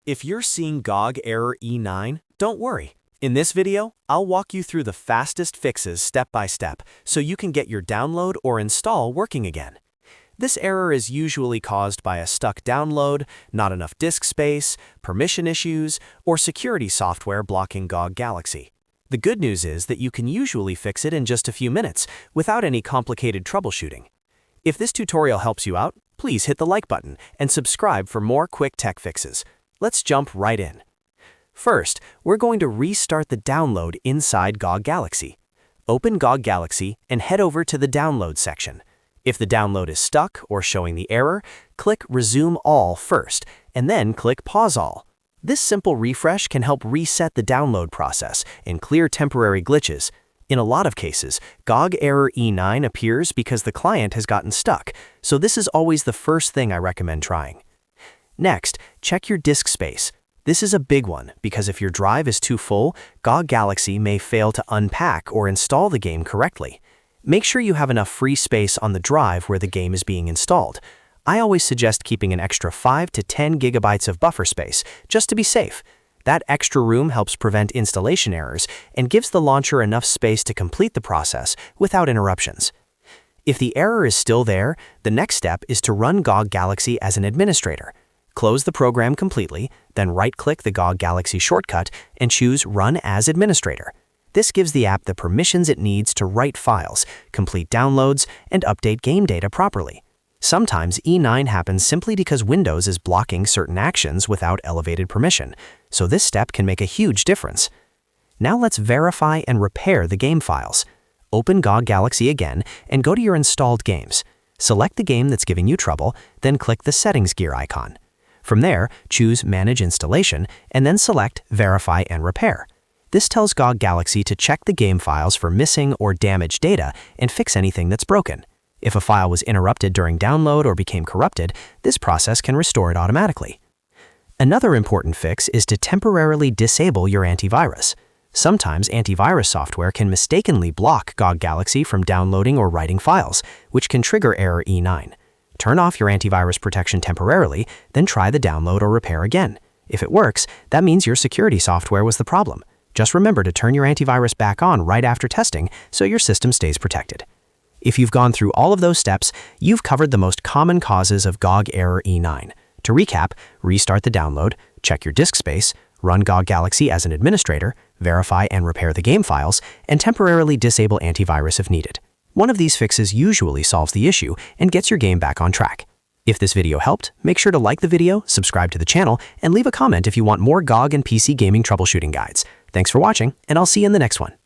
If you're seeing GOG Error E9, don't worry. In this video, I'll walk you through the fastest fixes step by step so you can get your download or install working again. This error is usually caused by a stuck download, not enough disk space, permission issues, or security software blocking GOG Galaxy. The good news is that you can usually fix it in just a few minutes without any complicated troubleshooting. If this tutorial helps you out, please hit the like button and subscribe for more quick tech fixes. Let's jump right in. First, we're going to restart the download inside GOG Galaxy. Open GOG Galaxy and head over to the Download section. If the download is stuck or showing the error, click Resume All first, and then click Pause All. This simple refresh can help reset the download process and clear temporary glitches. In a lot of cases, GOG Error E9 appears because the client has gotten stuck, so this is always the first thing I recommend trying. Next, check your disk space. This is a big one because if your drive is too full, GOG Galaxy may fail to unpack or install the game correctly. Make sure you have enough free space on the drive where the game is being installed. I always suggest keeping an extra 5 to 10 gigabytes of buffer space, just to be safe. That extra room helps prevent installation errors and gives the launcher enough space to complete the process without interruptions. If the error is still there, the next step is to run GOG Galaxy as an administrator. Close the program completely, then right-click the GOG Galaxy shortcut and choose Run as Administrator. This gives the app the permissions it needs to write files, complete downloads, and update game data properly. Sometimes E9 happens simply because Windows is blocking certain actions without elevated permission, so this step can make a huge difference. Now let's verify and repair the game files. Open GOG Galaxy again and go to your installed games. Select the game that's giving you trouble, then click the Settings gear icon. From there, choose Manage Installation and then select Verify and Repair. This tells GOG Galaxy to check the game files for missing or damaged data and fix anything that's broken. If a file was interrupted during download or became corrupted, this process can restore it automatically. Another important fix is to temporarily disable your antivirus. Sometimes antivirus software can mistakenly block GOG Galaxy from downloading or writing files, which can trigger Error E9. Turn off your antivirus protection temporarily, then try the download or repair again. If it works, that means your security software was the problem. Just remember to turn your antivirus back on right after testing so your system stays protected. If you've gone through all of those steps, you've covered the most common causes of GOG Error E9. To recap, restart the download, check your disk space, run GOG Galaxy as an administrator, verify and repair the game files, and temporarily disable antivirus if needed. One of these fixes usually solves the issue and gets your game back on track. If this video helped, make sure to like the video, subscribe to the channel, and leave a comment if you want more GOG and PC gaming troubleshooting guides. Thanks for watching, and I'll see you in the next one.